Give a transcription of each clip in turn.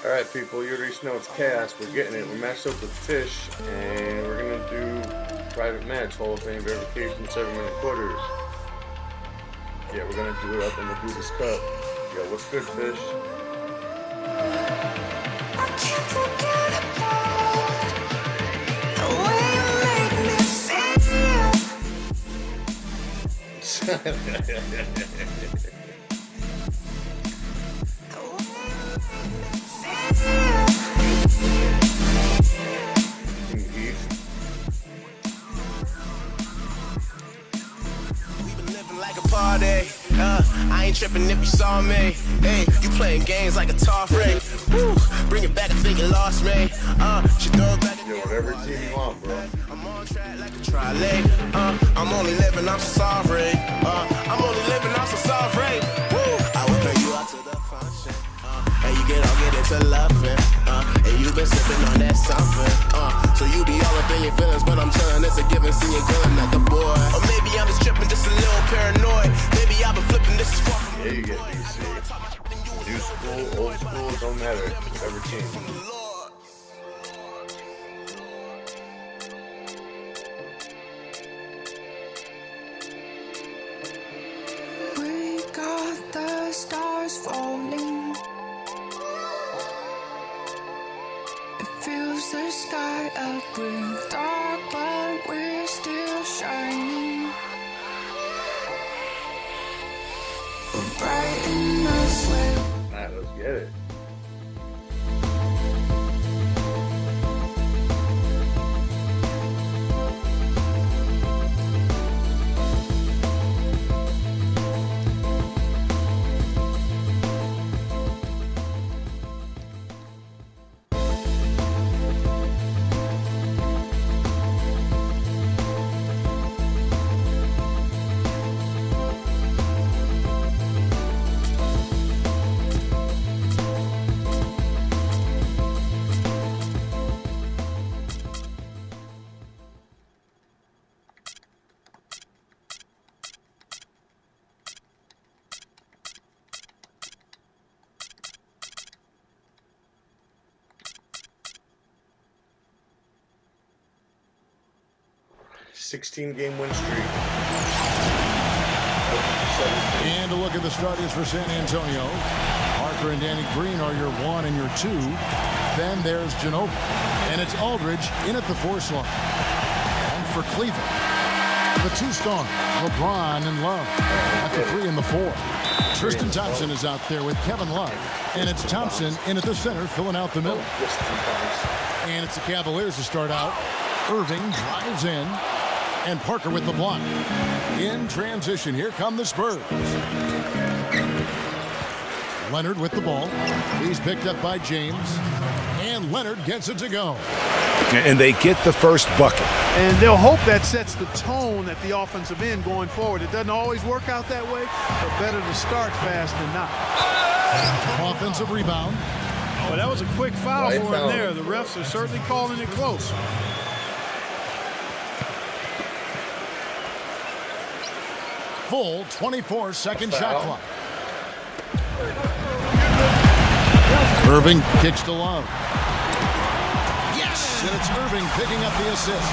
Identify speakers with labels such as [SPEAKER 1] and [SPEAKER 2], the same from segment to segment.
[SPEAKER 1] Alright people, you already know it's chaos. We're getting it. We're matched up with Fish, and we're gonna do private match Hall of Fame verification 7-minute quarters. Yeah, we're gonna do it up in the Buddhist Cup. Yo, what's good, Fish?
[SPEAKER 2] I can't forget about the way you make me feel.
[SPEAKER 3] Party. I ain't tripping if you saw me. Hey, you playing games like a tough ring. Woo, bring it back, I think you lost me. She throw it back.
[SPEAKER 1] Yo, whatever team you want, bro.
[SPEAKER 3] I'm on track like a trolley. I'm only living, I'm so sorry. I'm only living, I'm so sorry. Woo, I will bring you out to the function. And you get into loving. And you been sipping on that something. So you be all up in your feelings, but I'm chilling. It's a given, see you girling like a boy. Or maybe I'm just tripping, just a little paranoid. Maybe I've been flipping, this is fucking.
[SPEAKER 1] Yeah, you get DC. New school, old school, don't matter. Whatever team.
[SPEAKER 2] We got the stars falling. It fills the sky up with dark, but we're still shining. We're bright enough where
[SPEAKER 1] Alright, let's get it. Game win streak.
[SPEAKER 4] And a look at the starters for San Antonio. Parker and Danny Green are your 1 and your 2. Then there's Genova. And it's Aldridge in at the 4 slot. And for Cleveland, the 2 star, LeBron and Love at the 3 and the 4. Tristan Thompson is out there with Kevin Love. And it's Thompson in at the center, filling out the middle. And it's the Cavaliers to start out. Irving drives in. And Parker with the block. In transition, here come the Spurs. Leonard with the ball. He's picked up by James. And Leonard gets it to go.
[SPEAKER 5] And they get the first bucket.
[SPEAKER 6] And they'll hope that sets the tone at the offensive end going forward. It doesn't always work out that way, but better to start fast than not.
[SPEAKER 4] Offensive rebound.
[SPEAKER 6] Well, that was a quick foul for him there. The refs are certainly calling it close.
[SPEAKER 4] Full 24-second shot clock. Irving kicks to Love. Yes! And it's Irving picking up the assist.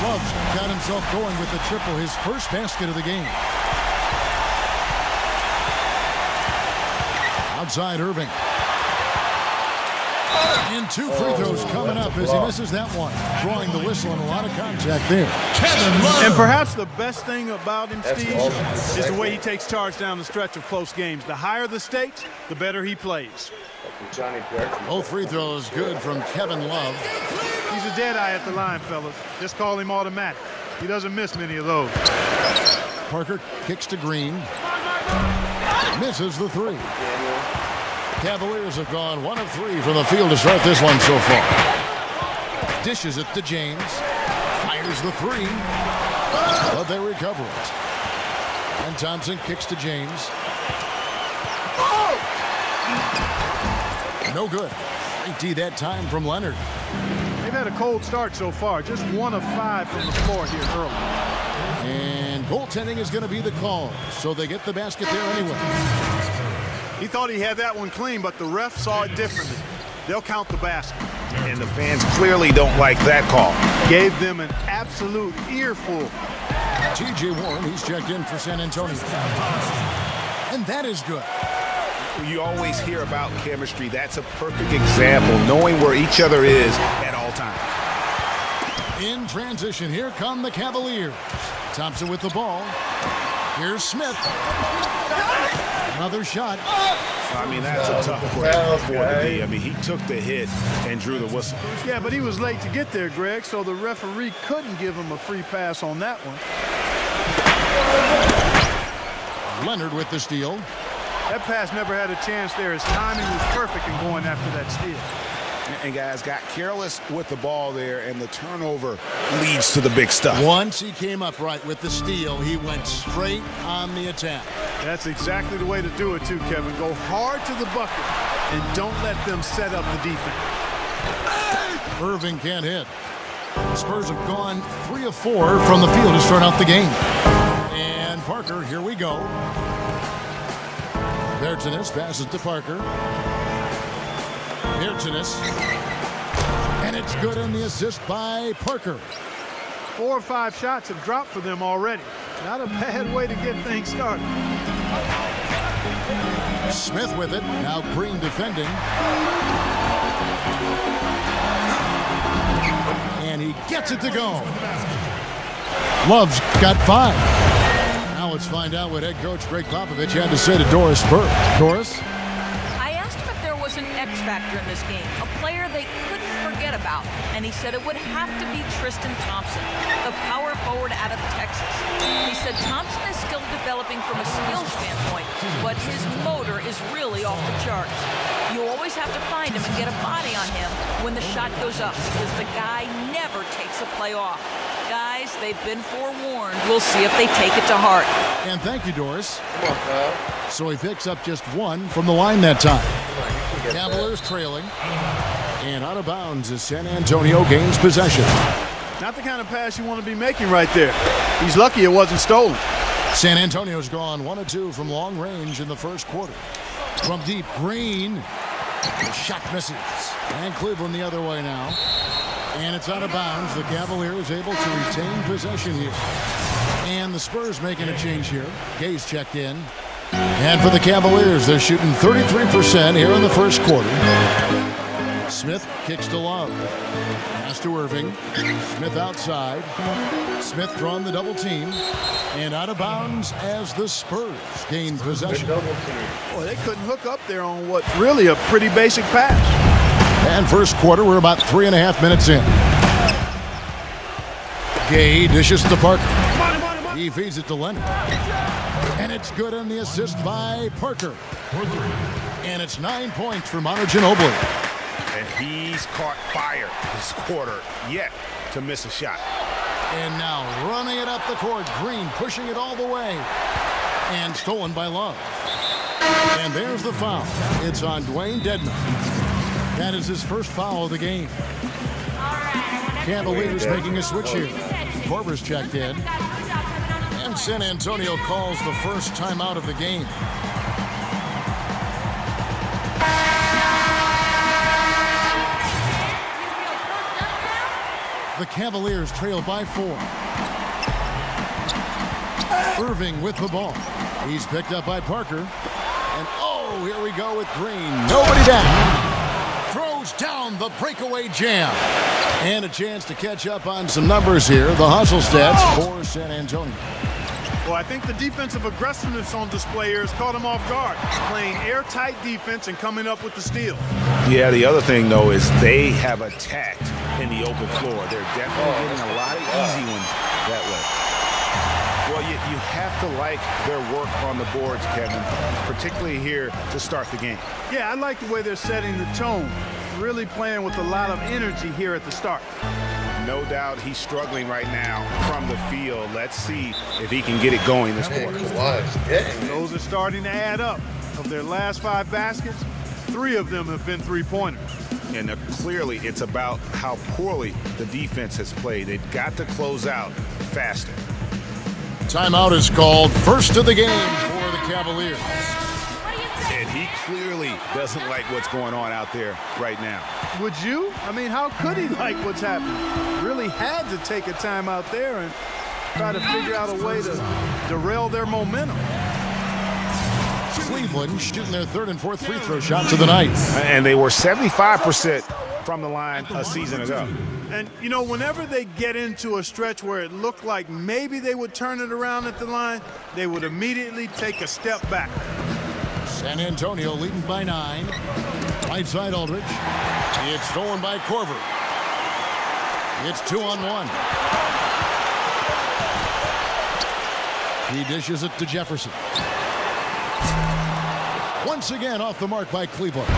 [SPEAKER 4] Love's got himself going with the triple, his first basket of the game. Outside Irving. And 2 free throws coming up as he misses that one. Drawing the whistle and a lot of contact there.
[SPEAKER 6] Kevin Love. And perhaps the best thing about him, Steve, is the way he takes charge down the stretch of close games. The higher the stakes, the better he plays.
[SPEAKER 4] Both free throws good from Kevin Love.
[SPEAKER 6] He's a dead eye at the line, fellas. Just call him automatic. He doesn't miss many of those.
[SPEAKER 4] Parker kicks to Green. Misses the 3. Cavaliers have gone 1 of 3 from the field to start this one so far. Dishes it to James. Fires the 3. But they recover it. And Thompson kicks to James. No good. 90 that time from Leonard.
[SPEAKER 6] They've had a cold start so far. Just 1 of 5 from the floor here early.
[SPEAKER 4] And goaltending is going to be the call. So they get the basket there anyway.
[SPEAKER 6] He thought he had that one clean, but the ref saw it differently. They'll count the basket.
[SPEAKER 5] And the fans clearly don't like that call.
[SPEAKER 6] Gave them an absolute earful.
[SPEAKER 4] T.J. Warren, he's checked in for San Antonio. And that is good.
[SPEAKER 5] You always hear about chemistry. That's a perfect example, knowing where each other is at all times.
[SPEAKER 4] In transition, here come the Cavaliers. Thompson with the ball. Here's Smith. Another shot.
[SPEAKER 5] I mean, that's a tough break for the D. I mean, he took the hit and drew the whistle.
[SPEAKER 6] Yeah, but he was late to get there, Greg, so the referee couldn't give him a free pass on that one.
[SPEAKER 4] Leonard with the steal.
[SPEAKER 6] That pass never had a chance there. His timing was perfect in going after that steal.
[SPEAKER 5] And guys got careless with the ball there, and the turnover leads to the big stuff.
[SPEAKER 4] Once he came up right with the steal, he went straight on the attack.
[SPEAKER 6] That's exactly the way to do it too, Kevin. Go hard to the bucket and don't let them set up the defense.
[SPEAKER 4] Irving can't hit. The Spurs have gone 3 of 4 from the field to start out the game. And Parker, here we go. Bertanis passes to Parker. Bertanis. And it's good in the assist by Parker.
[SPEAKER 6] 4 or 5 shots have dropped for them already. Not a bad way to get things started.
[SPEAKER 4] Smith with it. Now Green defending. And he gets it to go. Love's got 5. Now let's find out what head coach Greg Popovich had to say to Doris Spurs. Doris?
[SPEAKER 7] I asked him if there was an X factor in this game, a player they couldn't forget about, and he said it would have to be Tristan Thompson, the power forward out of Texas. He said Thompson is still developing from a skill standpoint, but his motor is really off the charts. You always have to find him and get a body on him when the shot goes up, because the guy never takes a play off. Guys, they've been forewarned. We'll see if they take it to heart.
[SPEAKER 4] And thank you, Doris. Come on, Kyle. So he picks up just 1 from the line that time. Cavaliers trailing. And out of bounds as San Antonio gains possession.
[SPEAKER 6] Not the kind of pass you want to be making right there. He's lucky it wasn't stolen.
[SPEAKER 4] San Antonio's gone 1 of 2 from long range in the first quarter. From deep, Green. The shot misses. And Cleveland the other way now. And it's out of bounds. The Cavaliers able to retain possession here. And the Spurs making a change here. Gay's checked in. And for the Cavaliers, they're shooting 33% here in the first quarter. Smith kicks to Love. Pass to Irving. Smith outside. Smith drawing the double team. And out of bounds as the Spurs gain possession.
[SPEAKER 6] Boy, they couldn't hook up there on what's really a pretty basic pass.
[SPEAKER 4] And first quarter, we're about 3.5 minutes in. Gay dishes to Parker. He feeds it to Leonard. And it's good on the assist by Parker. And it's 9 points for Manu Ginobili.
[SPEAKER 5] And he's caught fire this quarter yet to miss a shot.
[SPEAKER 4] And now running it up the court. Green pushing it all the way. And stolen by Love. And there's the foul. It's on Dwayne Dedmon. That is his first foul of the game. Cavaliers making a switch here. Korver's checked in. And San Antonio calls the first timeout of the game. The Cavaliers trail by 4. Irving with the ball. He's picked up by Parker. And oh, here we go with Green. Nobody down. Throws down the breakaway jam. And a chance to catch up on some numbers here. The hustle stats for San Antonio.
[SPEAKER 6] Well, I think the defensive aggressiveness on display here has caught him off guard. Playing airtight defense and coming up with the steal.
[SPEAKER 5] Yeah, the other thing, though, is they have attacked in the open floor. They're definitely getting a lot of easy ones that way. Well, you have to like their work on the boards, Kevin, particularly here to start the game.
[SPEAKER 6] Yeah, I like the way they're setting the tone. Really playing with a lot of energy here at the start.
[SPEAKER 5] No doubt he's struggling right now from the field. Let's see if he can get it going this quarter.
[SPEAKER 6] Those are starting to add up. Of their last 5 baskets, 3 of them have been three-pointers.
[SPEAKER 5] And clearly it's about how poorly the defense has played. They've got to close out faster.
[SPEAKER 4] Timeout is called. First of the game for the Cavaliers.
[SPEAKER 5] And he clearly doesn't like what's going on out there right now.
[SPEAKER 6] Would you? I mean, how could he like what's happening? Really had to take a time out there and try to figure out a way to derail their momentum.
[SPEAKER 4] Cleveland shooting their third and fourth free throw shots of the night.
[SPEAKER 5] And they were 75% from the line a season ago.
[SPEAKER 6] And, you know, whenever they get into a stretch where it looked like maybe they would turn it around at the line, they would immediately take a step back.
[SPEAKER 4] San Antonio leading by 9. Right side Aldridge. It's stolen by Korver. It's 2-on-1. He dishes it to Jefferson. Once again off the mark by Cleveland.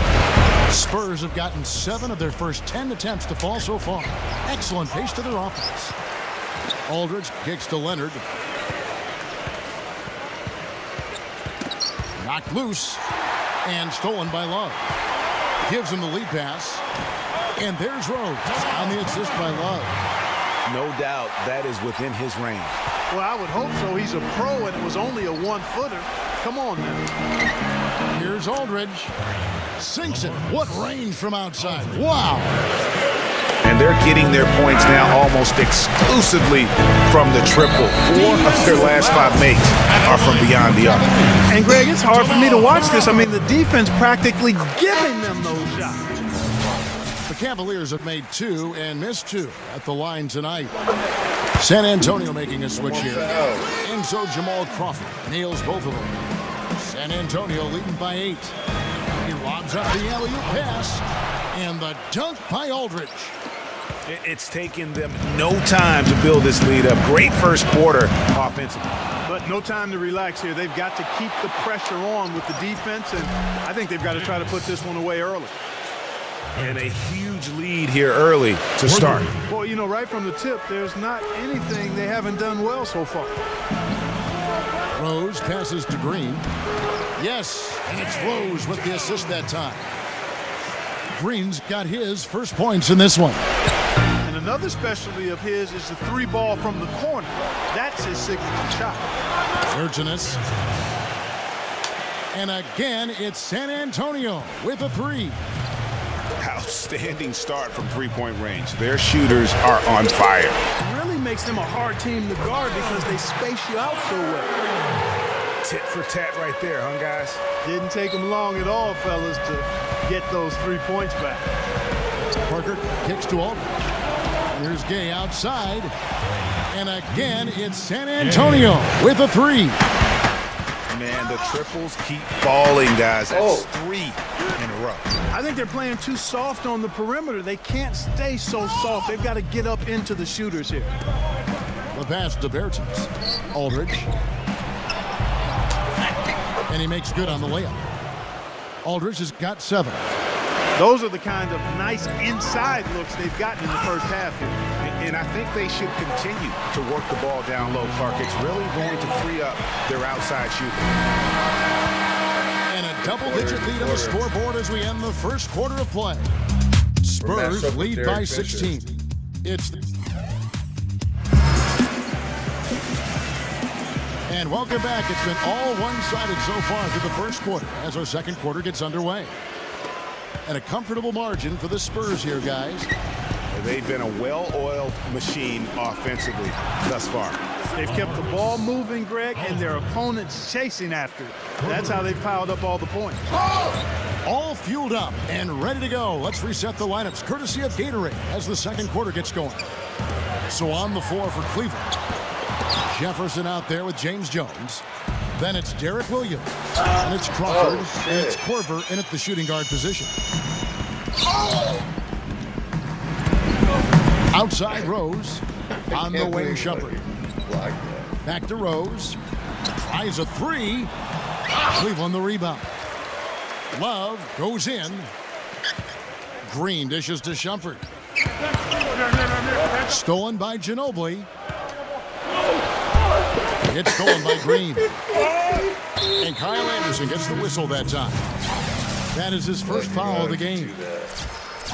[SPEAKER 4] Spurs have gotten 7 of their first 10 attempts to fall so far. Excellent pace to their offense. Aldridge kicks to Leonard. Knocked loose and stolen by Love. Gives him the lead pass. And there's Rose on the assist by Love.
[SPEAKER 5] No doubt that is within his range.
[SPEAKER 6] Well, I would hope so. He's a pro and it was only a 1-footer. Come on now.
[SPEAKER 4] Here's Aldridge. Sinks it. What range from outside. Wow.
[SPEAKER 5] And they're getting their points now almost exclusively from the triple. 4 of their last 5 makes are from beyond the arc.
[SPEAKER 6] And, Greg, it's hard for me to watch this. I mean, the defense practically giving them those shots.
[SPEAKER 4] The Cavaliers have made 2 and missed 2 at the line tonight. San Antonio making a switch here. And so Jamal Crawford nails both of them. San Antonio leading by 8. He lobs up the alley-oop pass. And the dunk by Aldridge.
[SPEAKER 5] It's taken them no time to build this lead up. Great first quarter offensively.
[SPEAKER 6] But no time to relax here. They've got to keep the pressure on with the defense, and I think they've got to try to put this one away early.
[SPEAKER 5] And a huge lead here early to start.
[SPEAKER 6] Well, you know, right from the tip, there's not anything they haven't done well so far.
[SPEAKER 4] Rose passes to Green. Yes, and it's Rose with the assist that time. Green's got his first points in this one.
[SPEAKER 6] And another specialty of his is the 3-ball from the corner. That's his signature shot.
[SPEAKER 4] Urginus. And again, it's San Antonio with a 3.
[SPEAKER 5] Outstanding start from three-point range. Their shooters are on fire.
[SPEAKER 6] It really makes them a hard team to guard because they space you out so well.
[SPEAKER 5] Tit for tat right there, huh, guys?
[SPEAKER 6] Didn't take them long at all, fellas, to get those 3 points back.
[SPEAKER 4] Parker kicks to Aldridge. Here's Gay outside. And again, it's San Antonio with a 3.
[SPEAKER 5] Man, the triples keep falling, guys. That's 3 in a row.
[SPEAKER 6] I think they're playing too soft on the perimeter. They can't stay so soft. They've got to get up into the shooters here.
[SPEAKER 4] The pass to Bertans. Aldridge. And he makes good on the layup. Aldridge has got 7.
[SPEAKER 6] Those are the kind of nice inside looks they've gotten in the first half here.
[SPEAKER 5] And I think they should continue to work the ball down low, Clark. It's really going to free up their outside shooting.
[SPEAKER 4] And a double-digit lead on the scoreboard as we end the first quarter of play. Spurs lead by 16. And welcome back. It's been all one-sided so far through the first quarter as our second quarter gets underway. And a comfortable margin for the Spurs here, guys.
[SPEAKER 5] They've been a well-oiled machine offensively thus far.
[SPEAKER 6] They've kept the ball moving, Greg, and their opponents chasing after it. That's how they've piled up all the points.
[SPEAKER 4] All fueled up and ready to go. Let's reset the lineups courtesy of Gatorade as the second quarter gets going. So on the floor for Cleveland. Jefferson out there with James Jones. Then it's Derek Williams. And it's Crawford. And it's Korver in at the shooting guard position. Outside Rose. On the wing, Shumpert. Back to Rose. Tries a 3. Cleveland the rebound. Love goes in. Green dishes to Shumpert. Stolen by Ginobili. It's stolen by Green. And Kyle Anderson gets the whistle that time. That is his first foul of the game.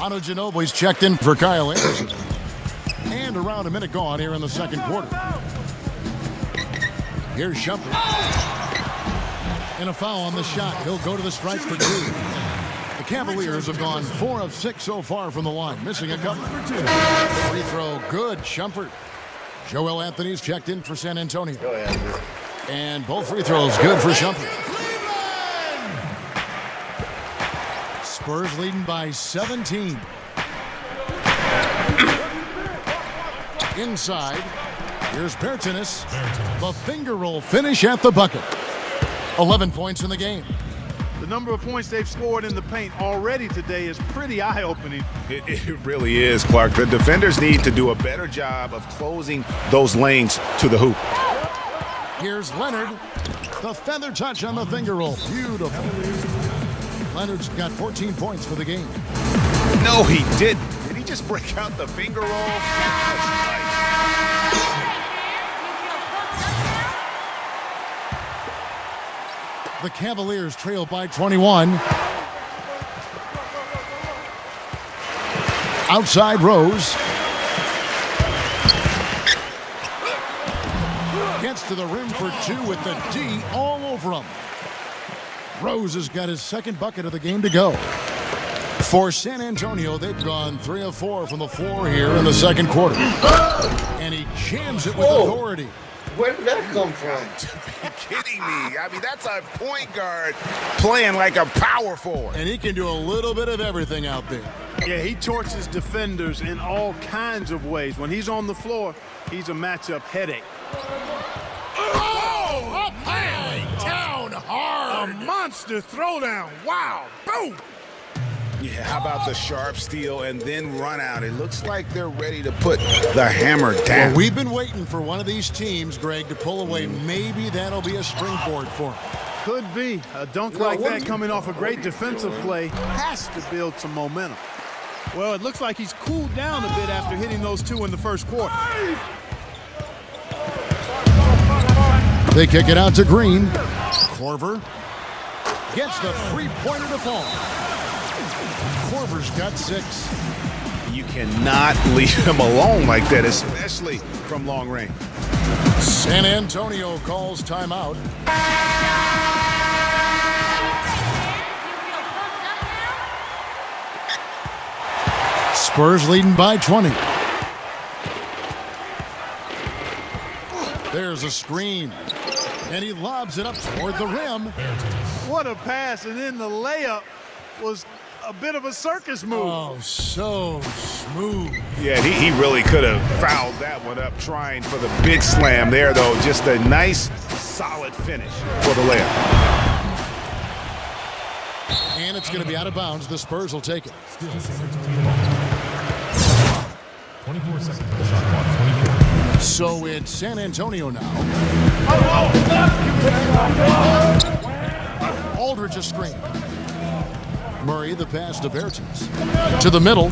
[SPEAKER 4] Otto Ginobili's checked in for Kyle Anderson. And around a minute gone here in the second quarter. Here's Shumpert. And a foul on the shot. He'll go to the strike for 2. The Cavaliers have gone 4 of 6 so far from the line, missing a couple. Free throw, good. Shumpert. Joel Anthony's checked in for San Antonio.
[SPEAKER 1] Go ahead.
[SPEAKER 4] And both free throws good for Shumpert. Spurs leading by 17. Inside, here's Bertans. The finger roll finish at the bucket. 11 points in the game.
[SPEAKER 6] The number of points they've scored in the paint already today is pretty eye-opening.
[SPEAKER 5] It really is, Clark. The defenders need to do a better job of closing those lanes to the hoop.
[SPEAKER 4] Here's Leonard. The feather touch on the finger roll. Beautiful. Leonard's got 14 points for the game.
[SPEAKER 5] No, he didn't. Did he just break out the finger roll? That's nice.
[SPEAKER 4] The Cavaliers trail by 21. Outside Rose. Gets to the rim for 2 with the D all over him. Rose has got his second bucket of the game to go. For San Antonio, they've gone 3 of 4 from the floor here in the second quarter. And he jams it with authority.
[SPEAKER 1] Where did that come from?
[SPEAKER 5] You're kidding me. I mean, that's a point guard playing like a power forward.
[SPEAKER 4] And he can do a little bit of everything out there.
[SPEAKER 6] Yeah, he torches defenders in all kinds of ways. When he's on the floor, he's a matchup headache.
[SPEAKER 4] Oh, up high, down hard.
[SPEAKER 6] A monster throwdown. Wow. Boom.
[SPEAKER 5] Yeah, how about the sharp steal and then run out? It looks like they're ready to put the hammer down.
[SPEAKER 4] Well, we've been waiting for one of these teams, Greg, to pull away. Maybe that'll be a springboard for him.
[SPEAKER 6] Could be. A dunk like that coming off a great defensive play has to build some momentum. Well, it looks like he's cooled down a bit after hitting those 2 in the first quarter.
[SPEAKER 4] They kick it out to Green. Korver gets the three-pointer to fall. Korver's got 6.
[SPEAKER 5] You cannot leave him alone like that, especially from long range.
[SPEAKER 4] San Antonio calls timeout. Spurs leading by 20. There's a screen. And he lobs it up toward the rim.
[SPEAKER 6] What a pass, and then the layup was a bit of a circus move.
[SPEAKER 4] Oh, so smooth.
[SPEAKER 5] Yeah, he really could have fouled that one up trying for the big slam there, though. Just a nice, solid finish for the layup.
[SPEAKER 4] And it's going to be out of bounds. The Spurs will take it.
[SPEAKER 8] 24 seconds for the shot clock. 24.
[SPEAKER 4] So it's San Antonio now. Aldridge a screen. Murray the pass to Bertans. To the middle.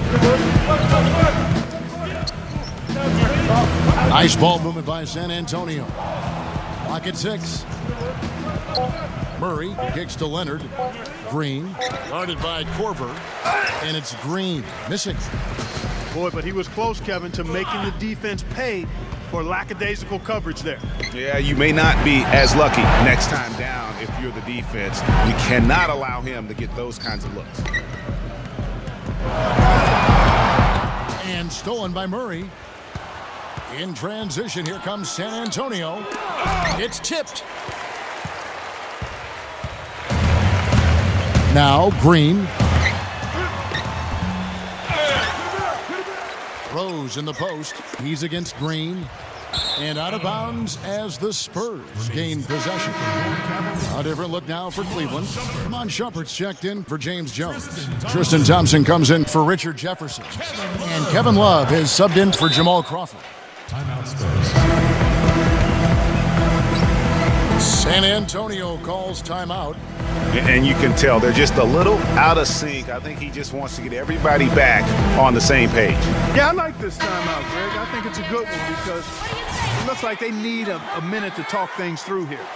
[SPEAKER 4] Nice ball movement by San Antonio. Clock at 6. Murray kicks to Leonard. Green, guarded by Korver. And it's Green, missing.
[SPEAKER 6] Boy, but he was close, Kevin, to making the defense pay for lackadaisical coverage there.
[SPEAKER 5] Yeah, you may not be as lucky next time down if you're the defense. You cannot allow him to get those kinds of looks.
[SPEAKER 4] And stolen by Murray. In transition, here comes San Antonio. It's tipped. Now Green. Rose in the post. He's against Green. And out of bounds as the Spurs gain possession. A different look now for Cleveland. Come Shumpert's checked in for James Jones. Tristan Thompson comes in for Richard Jefferson. And Kevin Love is subbed in for Jamal Crawford.
[SPEAKER 8] Timeout Spurs.
[SPEAKER 4] San Antonio calls timeout.
[SPEAKER 5] And you can tell they're just a little out of sync. I think he just wants to get everybody back on the same page.
[SPEAKER 6] Yeah, I like this timeout, Greg. I think it's a good one because it looks like they need a minute to talk things through here.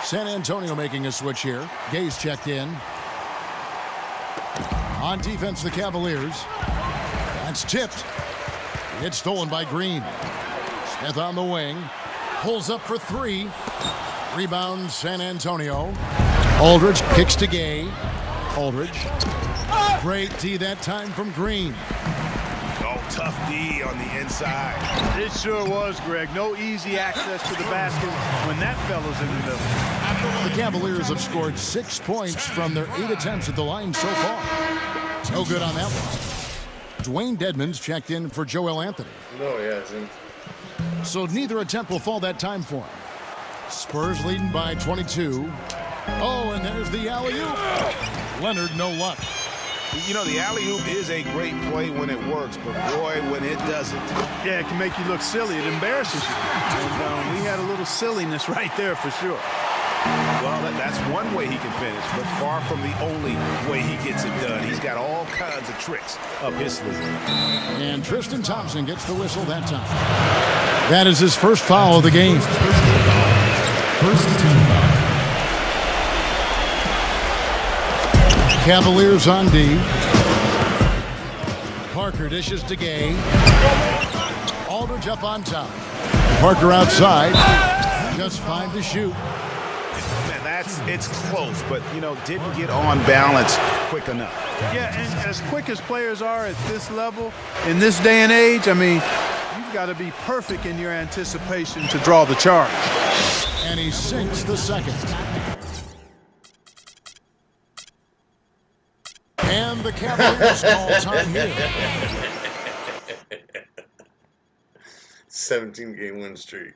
[SPEAKER 4] San Antonio making a switch here. Gay's checked in. On defense, the Cavaliers. That's tipped. It's stolen by Green. Smith on the wing. Pulls up for 3. Rebound San Antonio. Aldridge kicks to Gay. Aldridge. Great D that time from Green.
[SPEAKER 5] Oh, tough D on the inside.
[SPEAKER 6] It sure was, Greg. No easy access to the basket when that fella's in the middle.
[SPEAKER 4] The Cavaliers have scored 6 points from their 8 attempts at the line so far. No good on that one. Dwayne Dedmon's checked in for Joel Anthony.
[SPEAKER 1] No, he hasn't.
[SPEAKER 4] So neither attempt will fall that time for him. Spurs leading by 22. Oh, and there's the alley-oop. Leonard, no luck.
[SPEAKER 5] You know, the alley-oop is a great play when it works, but boy, when it doesn't.
[SPEAKER 6] Yeah, it can make you look silly. It embarrasses you. And we had a little silliness right there for sure.
[SPEAKER 5] Well, that's one way he can finish, but far from the only way he gets it done. He's got all kinds of tricks up his sleeve.
[SPEAKER 4] And Tristan Thompson gets the whistle that time. That is his first foul of the game.
[SPEAKER 8] First team foul.
[SPEAKER 4] Cavaliers on D. Parker dishes to Gay. Aldridge up on top. Parker outside. Just 5 to shoot.
[SPEAKER 5] Man, it's close, but, you know, didn't get on balance quick enough.
[SPEAKER 6] Yeah, and as quick as players are at this level, in this day and age, I mean, you've got to be perfect in your anticipation to draw the charge.
[SPEAKER 4] And he sinks the second. And the Cavaliers call time here.
[SPEAKER 1] 17-game win streak.